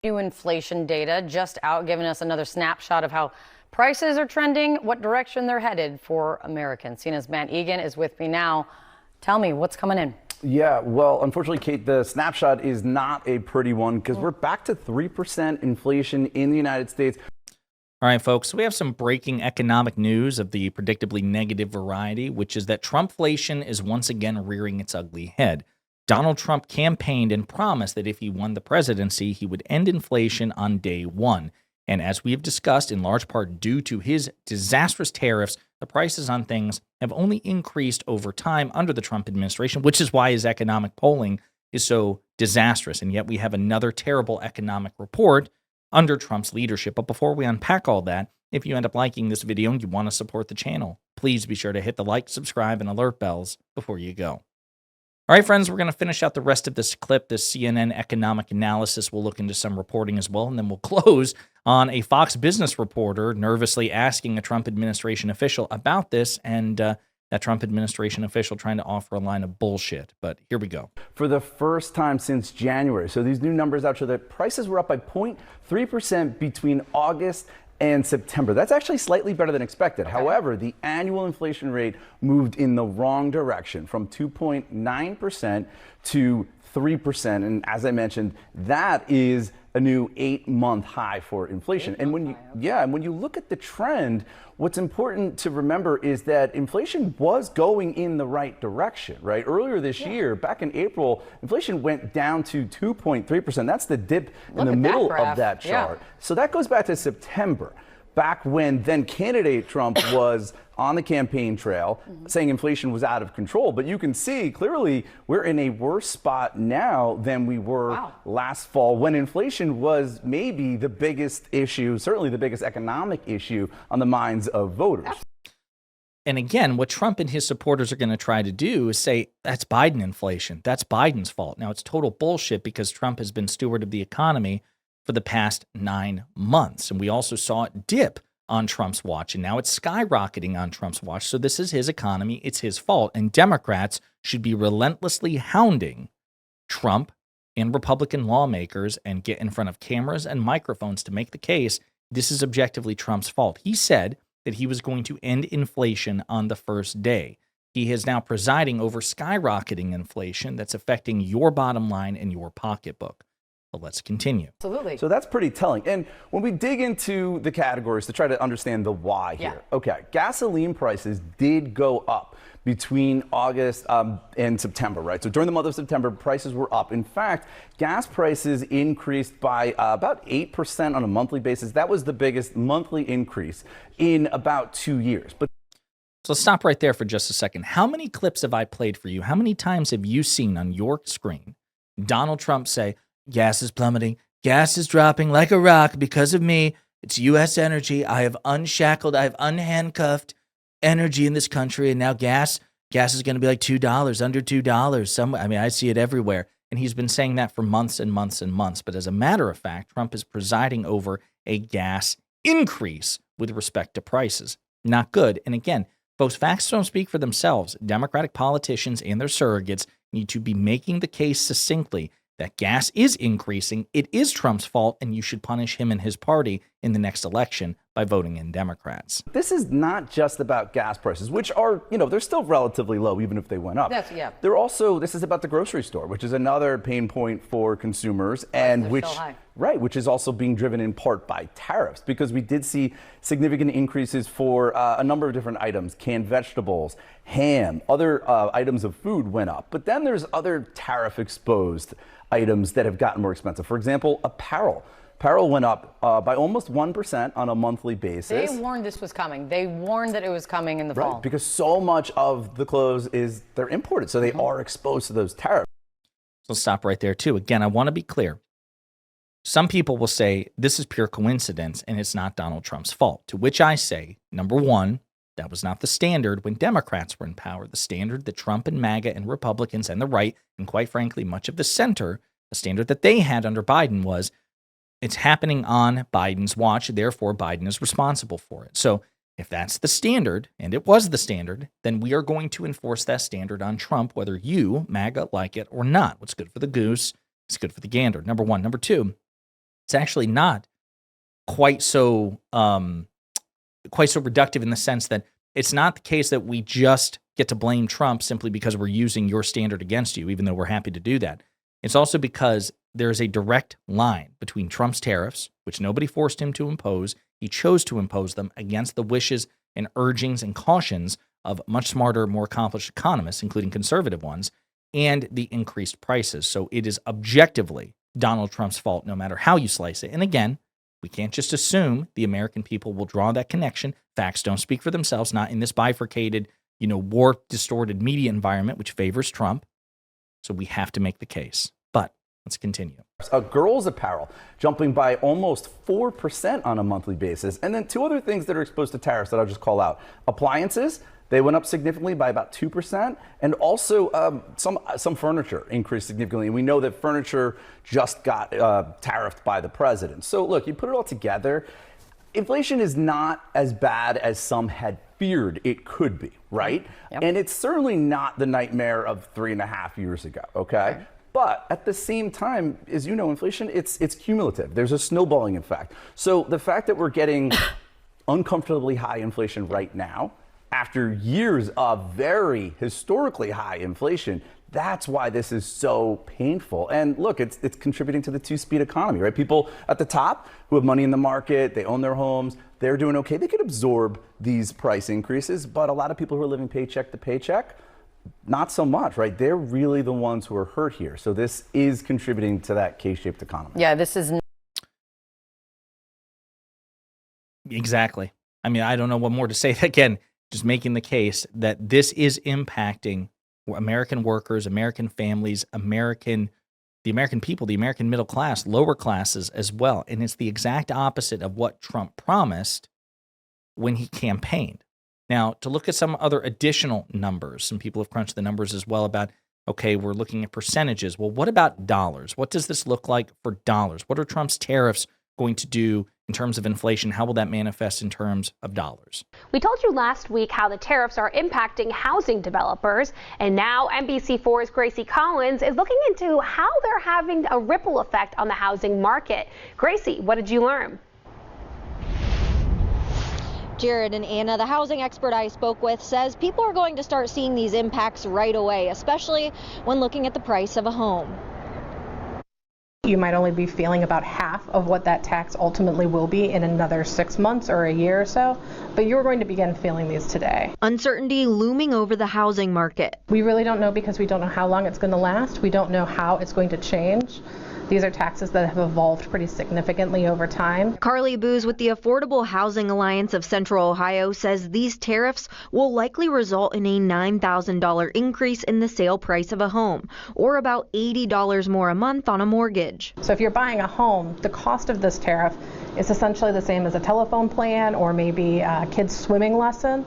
New inflation data just out, giving us another snapshot of how prices are trending, what direction they're headed for Americans. CNN's Matt Egan is with me now. Tell me what's coming in. Yeah, well, unfortunately, Kate, the snapshot is not a pretty one because we're back to 3% inflation in the United States. All right, folks, so we have some breaking economic news of the predictably negative variety, which is that Trumpflation is once again rearing its ugly head. Donald Trump campaigned and promised that if he won the presidency, he would end inflation on day one. And as we have discussed, in large part due to his disastrous tariffs, the prices on things have only increased over time under the Trump administration, which is why his economic polling is so disastrous. And yet we have another terrible economic report under Trump's leadership. But before we unpack all that, if you end up liking this video and you want to support the channel, please be sure to hit the like, subscribe, and alert bells before you go. All right, friends, we're going to finish out the rest of this clip, this CNN economic analysis. We'll look into some reporting as well, and then we'll close on a Fox Business reporter nervously asking a Trump administration official about this, and that Trump administration official trying to offer a line of bullshit. But here we go. For the first time since January. So these new numbers out show that prices were up by 0.3% between August and September. That's actually slightly better than expected. Okay. However, the annual inflation rate moved in the wrong direction from 2.9% to 3%. And as I mentioned, that is a new 8-month high for inflation. And when you look at the trend, what's important to remember is that inflation was going in the right direction, right? Earlier this year, back in April, inflation went down to 2.3%. That's the dip in the middle of that chart. So that goes back to September, back when then candidate Trump was on the campaign trail saying inflation was out of control. But you can see clearly we're in a worse spot now than we were last fall, when inflation was maybe the biggest issue, certainly the biggest economic issue on the minds of voters. And again, what Trump and his supporters are going to try to do is say, that's Biden inflation. That's Biden's fault. Now, it's total bullshit because Trump has been steward of the economy for the past 9 months. And we also saw it dip on Trump's watch, and now it's skyrocketing on Trump's watch. So this is his economy. It's his fault. And Democrats should be relentlessly hounding Trump and Republican lawmakers and get in front of cameras and microphones to make the case this is objectively Trump's fault. He said that he was going to end inflation on the first day. He is now presiding over skyrocketing inflation that's affecting your bottom line and your pocketbook. But let's continue. Absolutely. So that's pretty telling. And when we dig into the categories to try to understand the why here, okay, gasoline prices did go up between August and September, right? So during the month of September, prices were up. In fact, gas prices increased by about 8% on a monthly basis. That was the biggest monthly increase in about 2 years. But so let's stop right there for just a second. How many clips have I played for you? How many times have you seen on your screen Donald Trump say, gas is plummeting, gas is dropping like a rock because of me, it's U.S. energy, I have unshackled, I have unhandcuffed energy in this country, and now gas is going to be like $2, under $2. I mean, I see it everywhere. And he's been saying that for months and months and months. But as a matter of fact, Trump is presiding over a gas increase with respect to prices. Not good. And again, folks, facts don't speak for themselves. Democratic politicians and their surrogates need to be making the case succinctly that gas is increasing, it is Trump's fault, and you should punish him and his party in the next election by voting in Democrats. This is not just about gas prices, which are, they're still relatively low, even if they went up. They're also, this is about the grocery store, which is another pain point for consumers, and which is also being driven in part by tariffs, because we did see significant increases for a number of different items. Canned vegetables, ham, other items of food went up. But then there's other tariff-exposed items that have gotten more expensive. For example, apparel. Apparel went up by almost 1% on a monthly basis. They warned this was coming. They warned that it was coming in the fall. Right, because so much of the clothes they're imported, so they are exposed to those tariffs. So let's stop right there too. Again, I want to be clear. Some people will say this is pure coincidence and it's not Donald Trump's fault. To which I say, number one, that was not the standard when Democrats were in power. The standard that Trump and MAGA and Republicans and the right, and quite frankly, much of the center, the standard that they had under Biden was, it's happening on Biden's watch, therefore Biden is responsible for it. So if that's the standard, and it was the standard, then we are going to enforce that standard on Trump, whether you, MAGA, like it or not. What's good for the goose is good for the gander, number one. Number two, it's actually not quite so reductive in the sense that it's not the case that we just get to blame Trump simply because we're using your standard against you, even though we're happy to do that. It's also because there is a direct line between Trump's tariffs, which nobody forced him to impose. He chose to impose them against the wishes and urgings and cautions of much smarter, more accomplished economists, including conservative ones, and the increased prices. So it is objectively Donald Trump's fault, no matter how you slice it. And again, we can't just assume the American people will draw that connection. Facts don't speak for themselves, not in this bifurcated, warped, distorted media environment, which favors Trump. So we have to make the case. But let's continue. Girls' apparel jumping by almost 4% on a monthly basis. And then two other things that are exposed to tariffs that I'll just call out. Appliances, they went up significantly by about 2%. And also some furniture increased significantly. And we know that furniture just got tariffed by the president. So look, you put it all together, inflation is not as bad as some had feared it could be, right? Yep. And it's certainly not the nightmare of 3.5 years ago, okay? Right. But at the same time, as you know, inflation, it's cumulative. There's a snowballing effect. So the fact that we're getting uncomfortably high inflation right now, after years of very historically high inflation, that's why this is so painful. And look, it's contributing to the two-speed economy, right? People at the top who have money in the market, they own their homes, they're doing okay. They could absorb these price increases, but a lot of people who are living paycheck to paycheck, not so much, right? They're really the ones who are hurt here. So this is contributing to that K-shaped economy. Yeah, this is Exactly. I mean, I don't know what more to say. Again, just making the case that this is impacting American workers, American families, the American people, the American middle class, lower classes as well. And it's the exact opposite of what Trump promised when he campaigned. Now, to look at some other additional numbers, some people have crunched the numbers as well about, okay, we're looking at percentages. Well, what about dollars? What does this look like for dollars? What are Trump's tariffs going to do in terms of inflation? How will that manifest in terms of dollars? We told you last week how the tariffs are impacting housing developers, and now NBC4's Gracie Collins is looking into how they're having a ripple effect on the housing market. Gracie, what did you learn? Jared and Anna, the housing expert I spoke with, says people are going to start seeing these impacts right away, especially when looking at the price of a home. You might only be feeling about half of what that tax ultimately will be in another 6 months or a year or so, but you're going to begin feeling these today. Uncertainty looming over the housing market. We really don't know because we don't know how long it's going to last. We don't know how it's going to change. These are taxes that have evolved pretty significantly over time. Carly Booz with the Affordable Housing Alliance of Central Ohio says these tariffs will likely result in a $9,000 increase in the sale price of a home, or about $80 more a month on a mortgage. So if you're buying a home, the cost of this tariff is essentially the same as a telephone plan or maybe a kid's swimming lesson.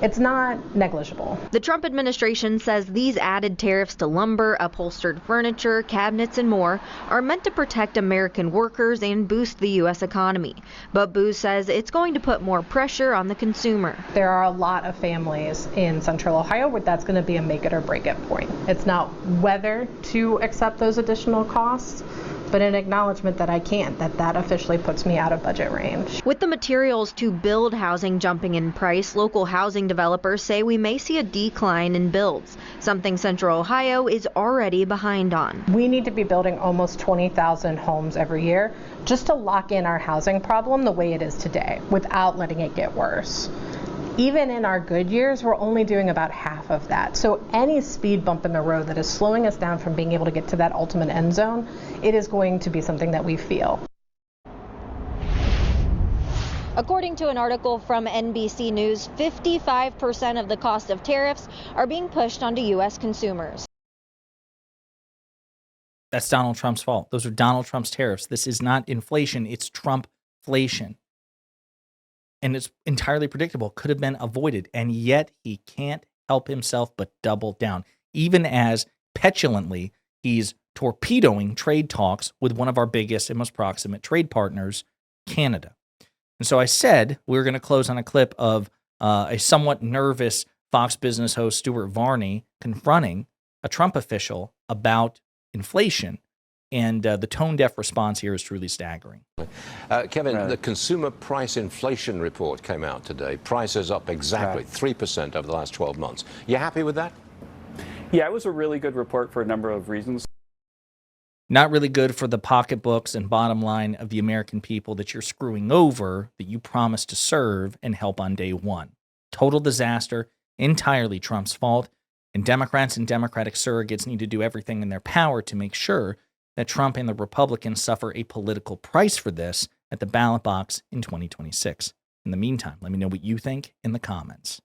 It's not negligible. The Trump administration says these added tariffs to lumber, upholstered furniture, cabinets, and more are meant to protect American workers and boost the U.S. economy. But Booz says it's going to put more pressure on the consumer. There are a lot of families in Central Ohio where that's going to be a make it or break it point. It's not whether to accept those additional costs, but an acknowledgement that I can't, that officially puts me out of budget range. With the materials to build housing jumping in price, local housing developers say we may see a decline in builds, something Central Ohio is already behind on. We need to be building almost 20,000 homes every year just to lock in our housing problem the way it is today without letting it get worse. Even in our good years, we're only doing about half of that. So any speed bump in the road that is slowing us down from being able to get to that ultimate end zone, it is going to be something that we feel. According to an article from NBC News, 55% of the cost of tariffs are being pushed onto U.S. consumers. That's Donald Trump's fault. Those are Donald Trump's tariffs. This is not inflation, it's Trumpflation. And it's entirely predictable, could have been avoided. And yet he can't help himself but double down, even as petulantly he's torpedoing trade talks with one of our biggest and most proximate trade partners, Canada. And so I said we were going to close on a clip of a somewhat nervous Fox Business host, Stuart Varney, confronting a Trump official about inflation And the tone-deaf response here is truly staggering. Kevin, the consumer price inflation report came out today. Prices up exactly 3% over the last 12 months. You happy with that? Yeah, it was a really good report for a number of reasons. Not really good for the pocketbooks and bottom line of the American people that you're screwing over, that you promised to serve and help on day one. Total disaster, entirely Trump's fault, and Democrats and Democratic surrogates need to do everything in their power to make sure that Trump and the Republicans suffer a political price for this at the ballot box in 2026. In the meantime, let me know what you think in the comments.